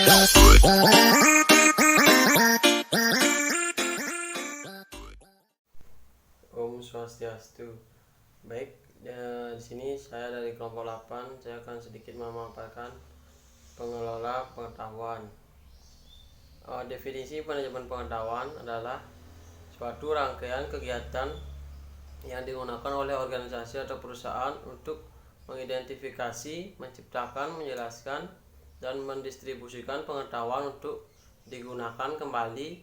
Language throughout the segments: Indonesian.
Om Swastiastu. Baik, di sini saya dari kelompok 8, saya akan sedikit memaparkan pengelola pengetahuan. Definisi manajemen pengetahuan adalah suatu rangkaian kegiatan yang digunakan oleh organisasi atau perusahaan untuk mengidentifikasi, menciptakan, menjelaskan, dan mendistribusikan pengetahuan untuk digunakan kembali,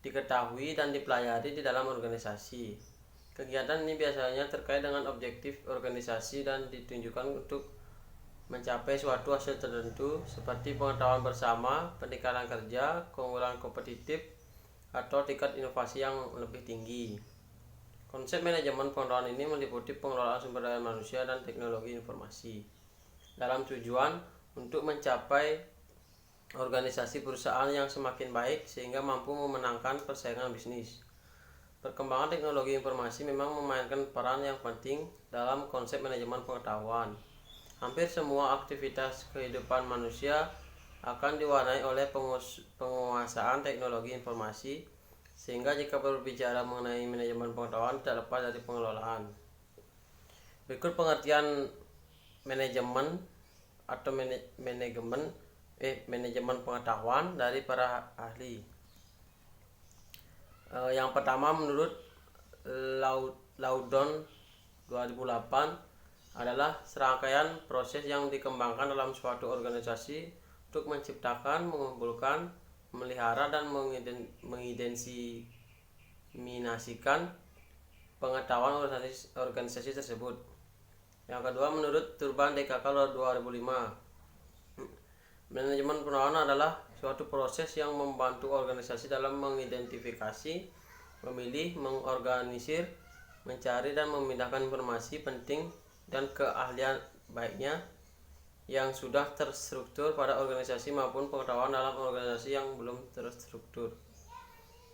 diketahui, dan dipelajari di dalam organisasi. Kegiatan ini biasanya terkait dengan objektif organisasi dan ditunjukkan untuk mencapai suatu hasil tertentu seperti pengetahuan bersama, peningkatan kerja, keunggulan kompetitif, atau tingkat inovasi yang lebih tinggi. Konsep manajemen pengetahuan ini meliputi pengelolaan sumber daya manusia dan teknologi informasi dalam tujuan untuk mencapai organisasi perusahaan yang semakin baik sehingga mampu memenangkan persaingan bisnis. Perkembangan teknologi informasi memang memainkan peran yang penting dalam konsep manajemen pengetahuan. Hampir semua aktivitas kehidupan manusia akan diwarnai oleh penguasaan teknologi informasi, sehingga jika berbicara mengenai manajemen pengetahuan tidak lepas dari pengelolaan. Berikut pengertian manajemen atau manajemen pengetahuan dari para ahli. Yang pertama, menurut Loudon 2008, adalah serangkaian proses yang dikembangkan dalam suatu organisasi untuk menciptakan, mengumpulkan, memelihara, dan mengidensiminasikan pengetahuan organisasi tersebut. Yang kedua, menurut Turban DKK 2005, manajemen pengetahuan adalah suatu proses yang membantu organisasi dalam mengidentifikasi, memilih, mengorganisir, mencari, dan memindahkan informasi penting dan keahlian baiknya yang sudah terstruktur pada organisasi maupun pengetahuan dalam organisasi yang belum terstruktur.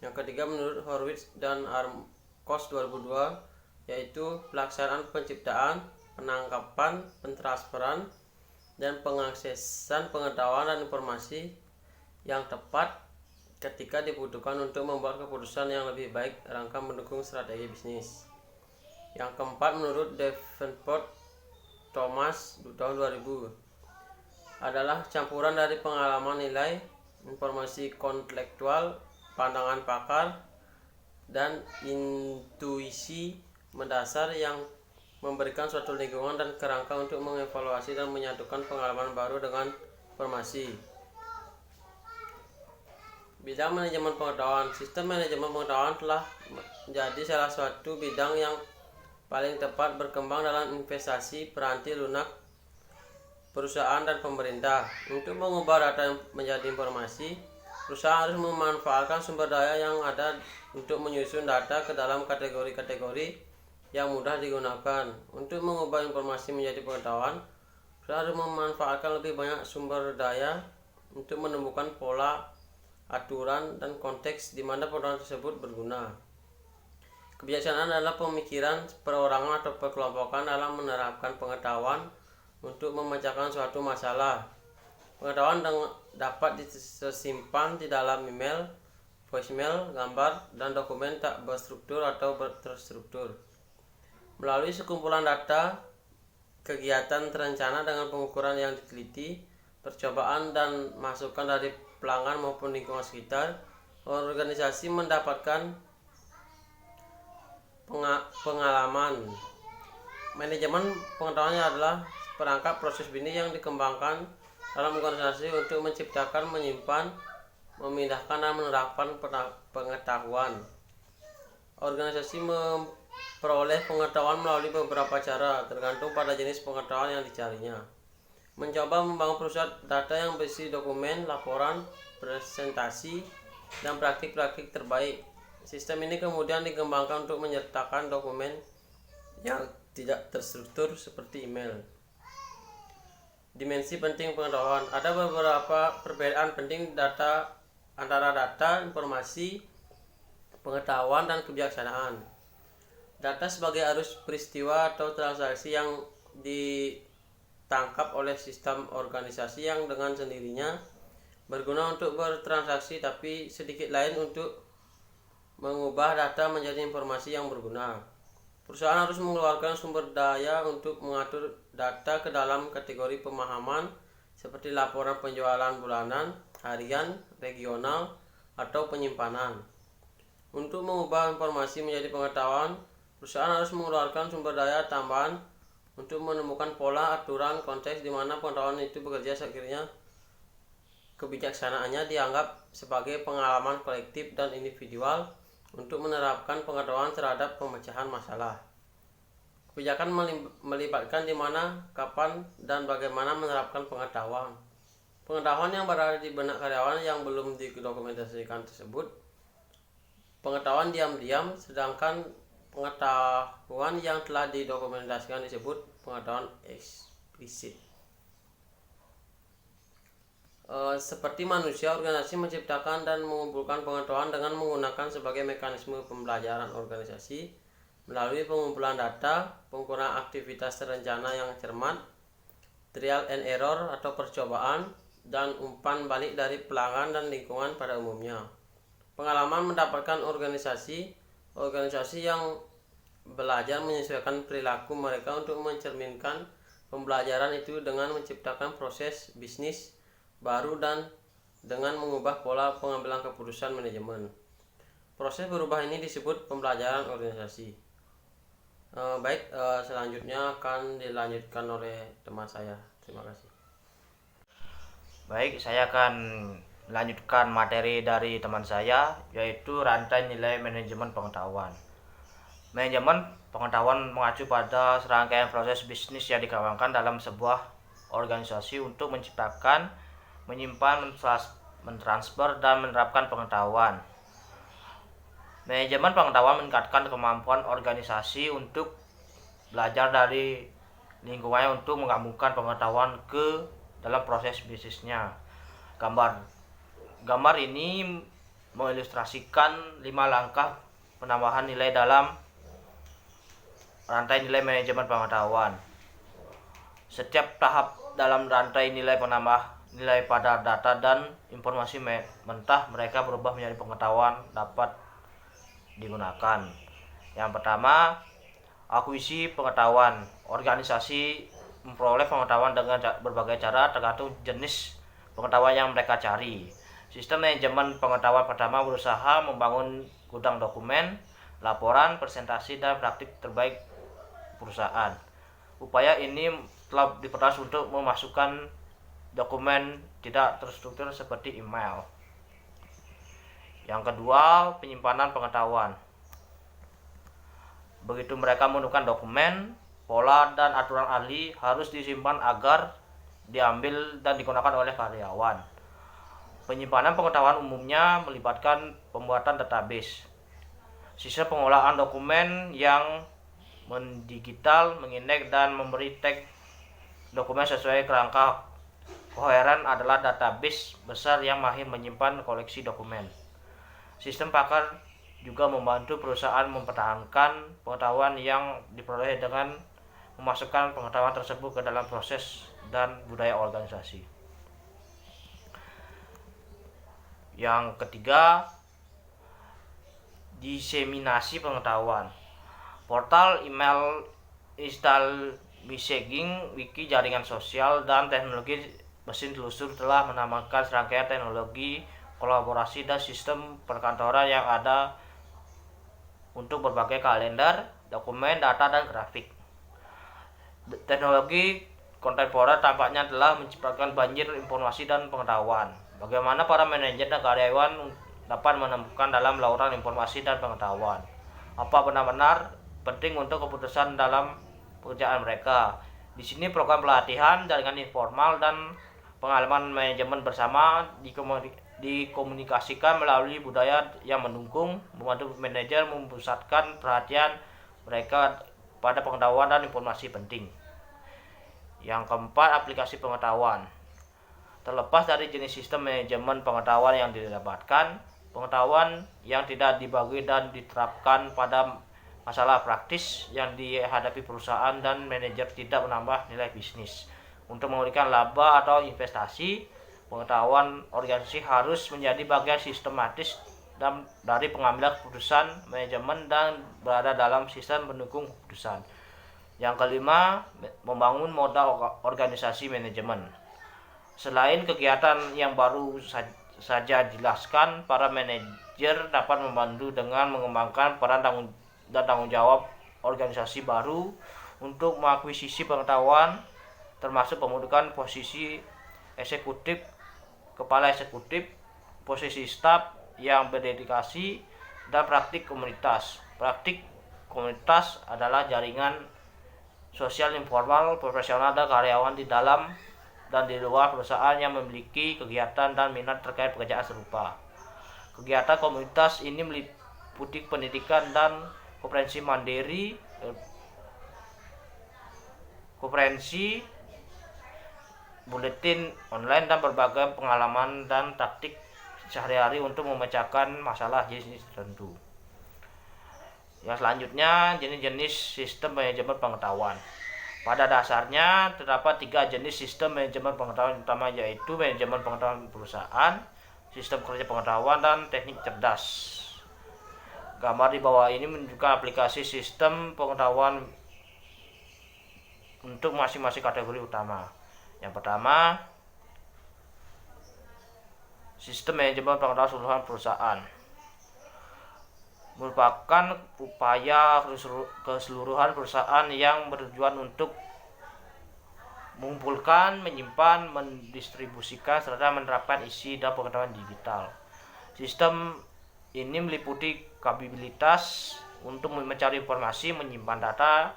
Yang ketiga, menurut Horwitz dan Armkos 2002, yaitu pelaksanaan penciptaan, penangkapan, pentransferan, dan pengaksesan pengetahuan dan informasi yang tepat ketika dibutuhkan untuk membuat keputusan yang lebih baik rangka mendukung strategi bisnis. Yang keempat, menurut Davenport Thomas tahun 2000, adalah campuran dari pengalaman nilai, informasi kontekstual, pandangan pakar, dan intuisi mendasar yang memberikan suatu lingkungan dan kerangka untuk mengevaluasi dan menyatukan pengalaman baru dengan informasi. Bidang manajemen pengetahuan. Sistem manajemen pengetahuan telah menjadi salah satu bidang yang paling tepat berkembang dalam investasi, peranti lunak, perusahaan, dan pemerintah. Untuk mengubah data menjadi informasi, perusahaan harus memanfaatkan sumber daya yang ada untuk menyusun data ke dalam kategori-kategori yang mudah digunakan. Untuk mengubah informasi menjadi pengetahuan, perusahaan harus memanfaatkan lebih banyak sumber daya untuk menemukan pola, aturan, dan konteks di mana pengetahuan tersebut berguna. Kebijaksanaan adalah pemikiran perorangan atau perkelompokan dalam menerapkan pengetahuan untuk memecahkan suatu masalah. Pengetahuan dapat disimpan di dalam email, voicemail, gambar, dan dokumen tak berstruktur atau terstruktur. Melalui sekumpulan data, kegiatan terencana dengan pengukuran yang diteliti, percobaan, dan masukan dari pelanggan maupun lingkungan sekitar, organisasi mendapatkan pengalaman. Manajemen pengetahuannya adalah perangkat proses bisnis yang dikembangkan dalam organisasi untuk menciptakan, menyimpan, memindahkan, dan menerapkan pengetahuan. Organisasi memperoleh pengetahuan melalui beberapa cara, tergantung pada jenis pengetahuan yang dicarinya. Mencoba membangun pusat data yang berisi dokumen, laporan, presentasi, dan praktik-praktik terbaik. Sistem ini kemudian dikembangkan untuk menyertakan dokumen yang tidak terstruktur seperti email. Dimensi penting pengetahuan. Ada beberapa perbedaan penting antara data, informasi, pengetahuan, dan kebijaksanaan. Data sebagai arus peristiwa atau transaksi yang ditangkap oleh sistem organisasi yang dengan sendirinya berguna untuk bertransaksi, tapi sedikit lain untuk mengubah data menjadi informasi yang berguna. Perusahaan harus mengeluarkan sumber daya untuk mengatur data ke dalam kategori pemahaman seperti laporan penjualan bulanan, harian, regional, atau penyimpanan. Untuk mengubah informasi menjadi pengetahuan, perusahaan harus mengeluarkan sumber daya tambahan untuk menemukan pola, aturan, konteks di mana pengetahuan itu bekerja sekiranya kebijaksanaannya dianggap sebagai pengalaman kolektif dan individual untuk menerapkan pengetahuan terhadap pemecahan masalah. Kebijakan melibatkan di mana, kapan, dan bagaimana menerapkan pengetahuan. Pengetahuan yang berada di benak karyawan yang belum didokumentasikan tersebut pengetahuan diam-diam, sedangkan pengetahuan yang telah didokumentasikan disebut pengetahuan eksplisit. Seperti manusia, organisasi menciptakan dan mengumpulkan pengetahuan dengan menggunakan sebagai mekanisme pembelajaran organisasi melalui pengumpulan data, pengukuran aktivitas terencana yang cermat, trial and error atau percobaan, dan umpan balik dari pelanggan dan lingkungan pada umumnya. Pengalaman mendapatkan organisasi yang belajar menyesuaikan perilaku mereka untuk mencerminkan pembelajaran itu dengan menciptakan proses bisnis baru dan dengan mengubah pola pengambilan keputusan manajemen. Proses berubah ini disebut pembelajaran organisasi. Selanjutnya akan dilanjutkan oleh teman saya. Terima kasih. Baik, saya akan melanjutkan materi dari teman saya, yaitu rantai nilai manajemen pengetahuan. Manajemen pengetahuan mengacu pada serangkaian proses bisnis yang dikembangkan dalam sebuah organisasi untuk menciptakan, menyimpan, mentransfer, dan menerapkan pengetahuan. Manajemen pengetahuan meningkatkan kemampuan organisasi untuk belajar dari lingkungannya untuk menggabungkan pengetahuan ke dalam proses bisnisnya. Gambar ini mengilustrasikan 5 langkah penambahan nilai dalam rantai nilai manajemen pengetahuan. Setiap tahap dalam rantai nilai penambah nilai pada data dan informasi mentah mereka berubah menjadi pengetahuan dapat digunakan. Yang pertama, akuisisi pengetahuan. Organisasi memperoleh pengetahuan dengan berbagai cara tergantung jenis pengetahuan yang mereka cari. Sistem manajemen pengetahuan pertama berusaha membangun gudang dokumen, laporan, presentasi, dan praktik terbaik perusahaan. Upaya ini telah diperluas untuk memasukkan dokumen tidak terstruktur seperti email. Yang kedua, penyimpanan pengetahuan. Begitu mereka menemukan dokumen, pola, dan aturan ahli harus disimpan agar diambil dan digunakan oleh karyawan. Penyimpanan pengetahuan umumnya melibatkan pembuatan database, sistem pengolahan dokumen yang mendigital, mengindeks, dan memberi tag dokumen sesuai kerangka koheren adalah database besar yang mahir menyimpan koleksi dokumen. Sistem pakar juga membantu perusahaan mempertahankan pengetahuan yang diperoleh dengan memasukkan pengetahuan tersebut ke dalam proses dan budaya organisasi. Yang ketiga, diseminasi pengetahuan. Portal, email, instal messaging, wiki, jaringan sosial, dan teknologi mesin telusur telah menambahkan serangkaian teknologi kolaborasi dan sistem perkantoran yang ada untuk berbagai kalender, dokumen, data, dan grafik. Teknologi kontemporer tampaknya telah menciptakan banjir informasi dan pengetahuan. Bagaimana para manajer dan karyawan dapat menemukan dalam lautan informasi dan pengetahuan? Apa benar-benar penting untuk keputusan dalam pekerjaan mereka? Di sini program pelatihan, jaringan informal, dan pengalaman manajemen bersama dikomunikasikan melalui budaya yang mendukung, membantu manajer memusatkan perhatian mereka pada pengetahuan dan informasi penting. Yang keempat, aplikasi pengetahuan. Terlepas dari jenis sistem manajemen pengetahuan yang didapatkan, pengetahuan yang tidak dibagi dan diterapkan pada masalah praktis yang dihadapi perusahaan dan manajer tidak menambah nilai bisnis. Untuk memberikan laba atau investasi, pengetahuan organisasi harus menjadi bagian sistematis dari pengambilan keputusan manajemen dan berada dalam sistem pendukung keputusan. Yang kelima, membangun modal organisasi manajemen. Selain kegiatan yang baru saja dijelaskan, para manajer dapat membantu dengan mengembangkan peran dan tanggung jawab organisasi baru untuk mengakuisisi pengetahuan, termasuk pembentukan posisi eksekutif, kepala eksekutif, posisi staf yang berdedikasi, dan praktik komunitas. Praktik komunitas adalah jaringan sosial informal, profesional, dan karyawan di dalam dan di luar perusahaan yang memiliki kegiatan dan minat terkait pekerjaan serupa. Kegiatan komunitas ini meliputi pendidikan dan konferensi mandiri, konferensi, buletin online, dan berbagai pengalaman dan taktik sehari-hari untuk memecahkan masalah jenis tertentu. Yang selanjutnya, jenis-jenis sistem manajemen pengetahuan. Pada dasarnya terdapat 3 jenis sistem manajemen pengetahuan utama, yaitu manajemen pengetahuan perusahaan, sistem kerja pengetahuan, dan teknik cerdas. Gambar di bawah ini menunjukkan aplikasi sistem pengetahuan untuk masing-masing kategori utama. Yang pertama, sistem manajemen pengetahuan keseluruhan perusahaan merupakan upaya keseluruhan perusahaan yang bertujuan untuk mengumpulkan, menyimpan, mendistribusikan, serta menerapkan isi dan pengetahuan digital. Sistem ini meliputi kapabilitas untuk mencari informasi, menyimpan data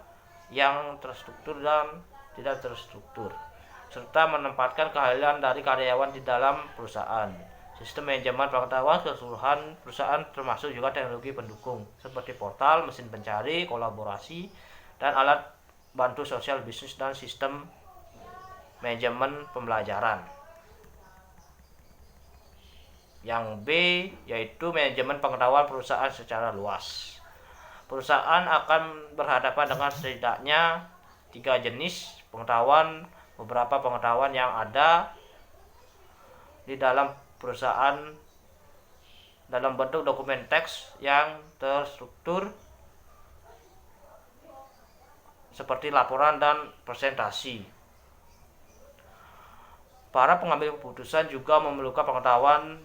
yang terstruktur dan tidak terstruktur, serta menempatkan keahlian dari karyawan di dalam perusahaan. Sistem manajemen pengetahuan keseluruhan perusahaan termasuk juga teknologi pendukung seperti portal, mesin pencari, kolaborasi, dan alat bantu sosial bisnis, dan sistem manajemen pembelajaran. Yang B, yaitu manajemen pengetahuan perusahaan secara luas. Perusahaan akan berhadapan dengan setidaknya 3 jenis pengetahuan. Beberapa pengetahuan yang ada di dalam perusahaan dalam bentuk dokumen teks yang terstruktur seperti laporan dan presentasi. Para pengambil keputusan juga memerlukan pengetahuan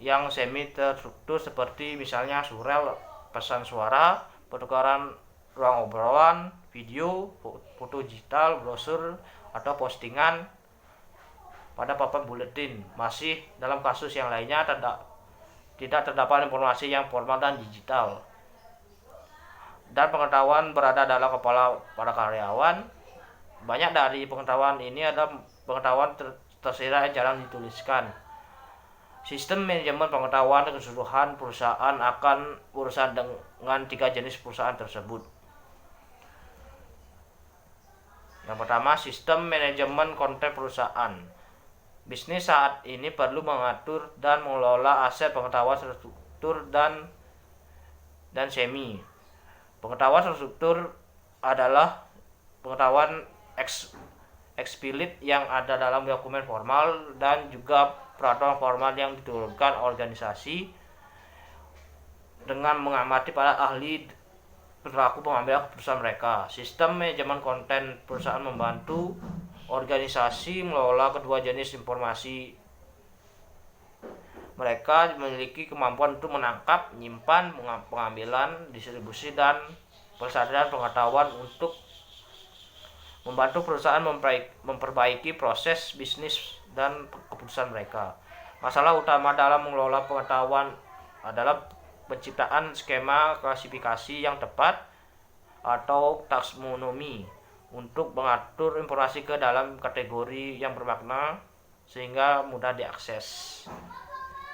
yang semi terstruktur seperti misalnya surel, pesan suara, pertukaran ruang obrolan, video, foto digital, brosur, atau postingan pada papan buletin. Masih dalam kasus yang lainnya tidak terdapat informasi yang formal dan digital, dan pengetahuan berada dalam kepala para karyawan. Banyak dari pengetahuan ini adalah pengetahuan tersirat yang jarang dituliskan. Sistem manajemen pengetahuan keseluruhan perusahaan akan berurusan dengan 3 jenis perusahaan tersebut. Yang pertama, sistem manajemen konten perusahaan. Bisnis saat ini perlu mengatur dan mengelola aset pengetahuan terstruktur dan semi. Pengetahuan terstruktur adalah pengetahuan eksplisit yang ada dalam dokumen formal dan juga peraturan formal yang diturunkan organisasi dengan mengamati para ahli berlaku pengambilan keputusan mereka. Sistem manajemen konten perusahaan membantu organisasi mengelola kedua jenis informasi. Mereka memiliki kemampuan untuk menangkap, menyimpan, pengambilan, distribusi, dan persadaran pengetahuan untuk membantu perusahaan memperbaiki proses bisnis dan keputusan mereka. Masalah utama dalam mengelola pengetahuan adalah penciptaan skema klasifikasi yang tepat atau taksonomi untuk mengatur informasi ke dalam kategori yang bermakna sehingga mudah diakses.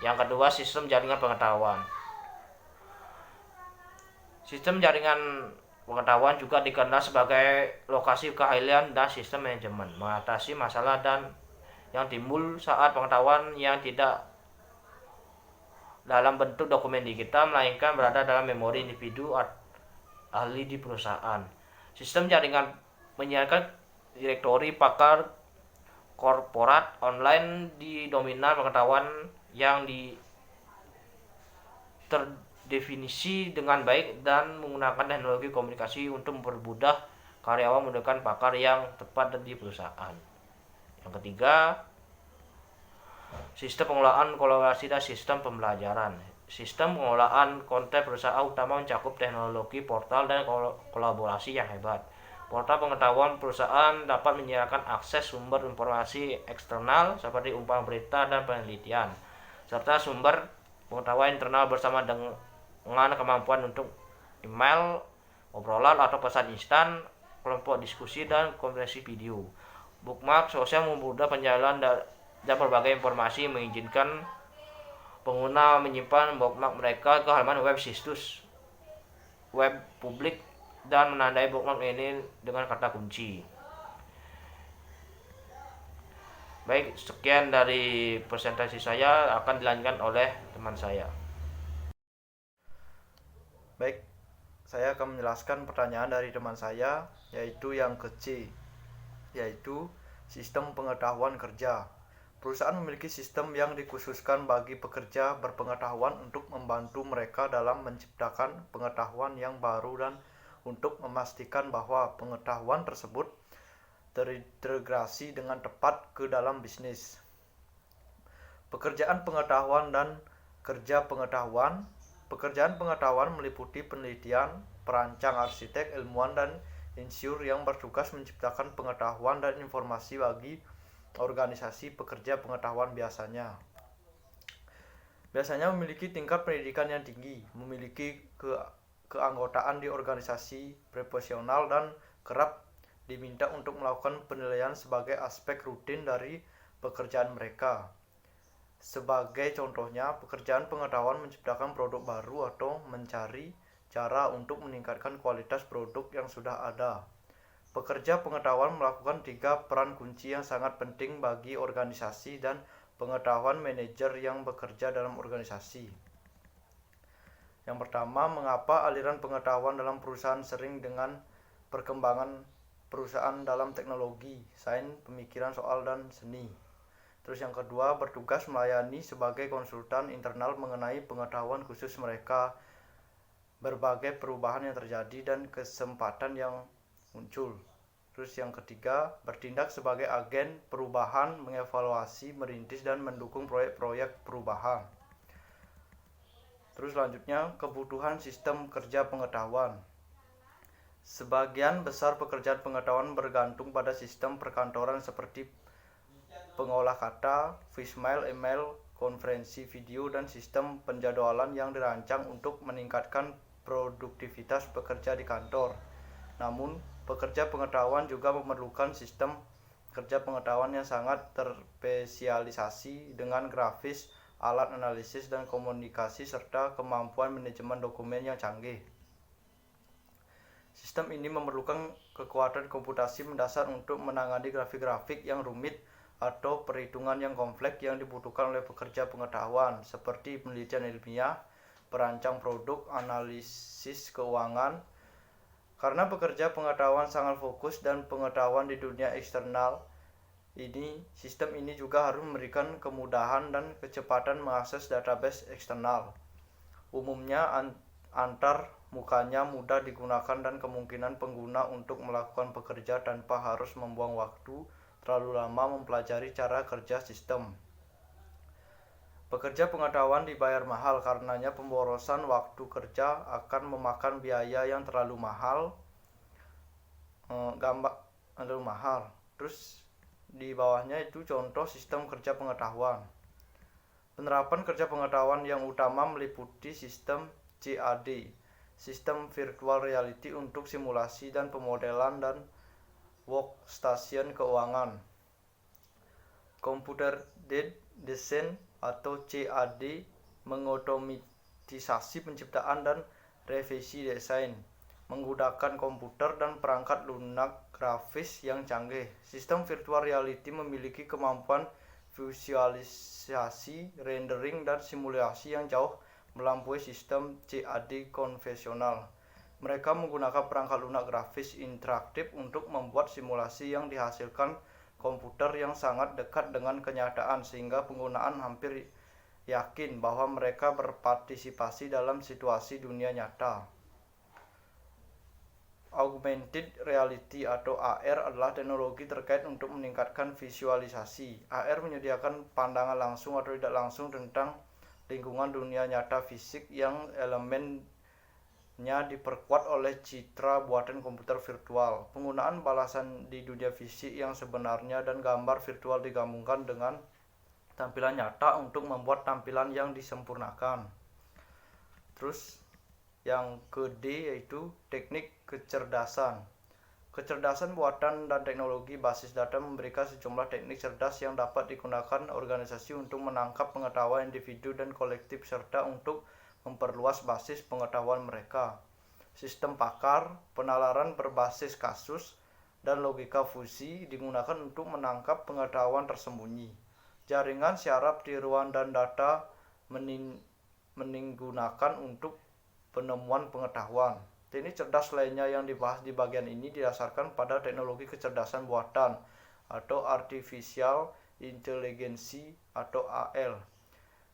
Yang kedua, sistem jaringan pengetahuan. Sistem jaringan pengetahuan juga dikenal sebagai lokasi keahlian dan sistem manajemen mengatasi masalah dan yang timbul saat pengetahuan yang tidak dalam bentuk dokumen digital melainkan berada dalam memori individu ahli di perusahaan. Sistem jaringan menyiapkan direktori pakar korporat online didominan pengetahuan yang terdefinisi dengan baik dan menggunakan teknologi komunikasi untuk mempermudah karyawan menggunakan pakar yang tepat di perusahaan. Yang ketiga, sistem pengelolaan kolaborasi dan sistem pembelajaran. Sistem pengelolaan konten perusahaan utama mencakup teknologi portal dan kolaborasi yang hebat. Portal pengetahuan perusahaan dapat menyediakan akses sumber informasi eksternal seperti umpan berita dan penelitian, serta sumber pengetahuan internal bersama dengan kemampuan untuk email, obrolan atau pesan instan, kelompok diskusi, dan konferensi video. Bookmark sosial mempermudah penjalanan dan berbagai informasi, mengizinkan pengguna menyimpan bookmark mereka ke halaman web, situs web publik, dan menandai bookmark ini dengan kata kunci. Baik, sekian dari presentasi saya, akan dilanjutkan oleh teman saya. Baik, saya akan menjelaskan pertanyaan dari teman saya, yaitu yang ke C, yaitu sistem pengetahuan kerja. Perusahaan memiliki sistem yang dikhususkan bagi pekerja berpengetahuan untuk membantu mereka dalam menciptakan pengetahuan yang baru dan untuk memastikan bahwa pengetahuan tersebut terintegrasi dengan tepat ke dalam bisnis. Pekerjaan pengetahuan dan kerja pengetahuan. Pekerjaan pengetahuan meliputi penelitian, perancang, arsitek, ilmuwan, dan insinyur yang bertugas menciptakan pengetahuan dan informasi bagi organisasi pekerja pengetahuan biasanya memiliki tingkat pendidikan yang tinggi, memiliki keanggotaan di organisasi profesional, dan kerap diminta untuk melakukan penilaian sebagai aspek rutin dari pekerjaan mereka. Sebagai contohnya, pekerjaan pengetahuan menciptakan produk baru atau mencari cara untuk meningkatkan kualitas produk yang sudah ada. Pekerja pengetahuan melakukan 3 peran kunci yang sangat penting bagi organisasi dan pengetahuan manajer yang bekerja dalam organisasi. Yang pertama, mengapa aliran pengetahuan dalam perusahaan sering dengan perkembangan perusahaan dalam teknologi, sains, pemikiran soal, dan seni. Terus yang kedua, bertugas melayani sebagai konsultan internal mengenai pengetahuan khusus mereka, berbagai perubahan yang terjadi dan kesempatan yang muncul. Terus yang ketiga, bertindak sebagai agen perubahan, mengevaluasi, merintis, dan mendukung proyek-proyek perubahan. Terus selanjutnya, kebutuhan sistem kerja pengetahuan. Sebagian besar pekerjaan pengetahuan bergantung pada sistem perkantoran seperti pengolah kata, voicemail, email, konferensi video, dan sistem penjadwalan yang dirancang untuk meningkatkan produktivitas pekerja di kantor. Namun, pekerja pengetahuan juga memerlukan sistem kerja pengetahuan yang sangat terspesialisasi dengan grafis, alat analisis dan komunikasi, serta kemampuan manajemen dokumen yang canggih. Sistem ini memerlukan kekuatan komputasi mendasar untuk menangani grafik-grafik yang rumit atau perhitungan yang kompleks yang dibutuhkan oleh pekerja pengetahuan, seperti penelitian ilmiah, perancang produk, analisis keuangan. Karena pekerja pengetahuan sangat fokus dan pengetahuan di dunia eksternal ini, sistem ini juga harus memberikan kemudahan dan kecepatan mengakses database eksternal. Umumnya antar mukanya mudah digunakan dan kemungkinan pengguna untuk melakukan pekerja tanpa harus membuang waktu terlalu lama mempelajari cara kerja sistem. Pekerja pengetahuan dibayar mahal, karenanya pemborosan waktu kerja akan memakan biaya yang terlalu mahal. Terus di bawahnya itu contoh sistem kerja pengetahuan. Penerapan kerja pengetahuan yang utama meliputi sistem CAD, sistem virtual reality untuk simulasi dan pemodelan, dan workstation keuangan. Computer Aided Design atau CAD mengotomatisasi penciptaan dan revisi desain menggunakan komputer dan perangkat lunak grafis yang canggih. Sistem virtual reality memiliki kemampuan visualisasi, rendering, dan simulasi yang jauh melampaui sistem CAD konvensional. Mereka menggunakan perangkat lunak grafis interaktif untuk membuat simulasi yang dihasilkan komputer yang sangat dekat dengan kenyataan sehingga penggunaan hampir yakin bahwa mereka berpartisipasi dalam situasi dunia nyata. Augmented reality atau AR adalah teknologi terkait untuk meningkatkan visualisasi. AR menyediakan pandangan langsung atau tidak langsung tentang lingkungan dunia nyata fisik yang elemennya diperkuat oleh citra buatan komputer virtual. Penggunaan balasan di dunia fisik yang sebenarnya dan gambar virtual digabungkan dengan tampilan nyata untuk membuat tampilan yang disempurnakan. Terus yang ke-D yaitu teknik kecerdasan. Kecerdasan buatan dan teknologi basis data memberikan sejumlah teknik cerdas yang dapat digunakan organisasi untuk menangkap pengetahuan individu dan kolektif serta untuk memperluas basis pengetahuan mereka. Sistem pakar, penalaran berbasis kasus, dan logika fusi digunakan untuk menangkap pengetahuan tersembunyi. Jaringan syaraf tiruan dan data menigunakan untuk penemuan pengetahuan. Teknik cerdas lainnya yang dibahas di bagian ini didasarkan pada teknologi kecerdasan buatan atau Artificial Intelligence atau AL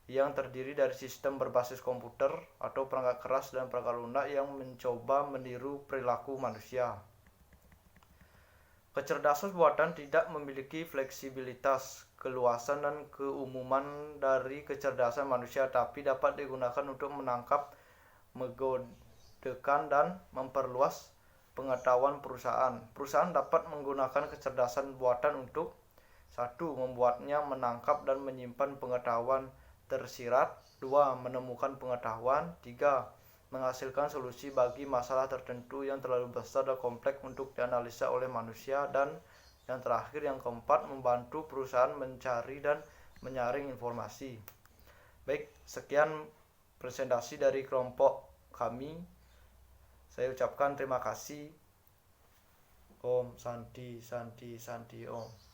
yang terdiri dari sistem berbasis komputer atau perangkat keras dan perangkat lunak yang mencoba meniru perilaku manusia. Kecerdasan buatan tidak memiliki fleksibilitas, keluasan, dan keumuman dari kecerdasan manusia, tapi dapat digunakan untuk menangkap, menggodekan, dan memperluas pengetahuan perusahaan. Perusahaan dapat menggunakan kecerdasan buatan untuk 1. Membuatnya menangkap dan menyimpan pengetahuan tersirat, 2. Menemukan pengetahuan, 3. Menghasilkan solusi bagi masalah tertentu yang terlalu besar dan kompleks untuk dianalisa oleh manusia, dan yang terakhir yang keempat membantu perusahaan mencari dan menyaring informasi. Baik, sekian presentasi dari kelompok kami. Saya ucapkan terima kasih. Om Santi Santi Santi Om.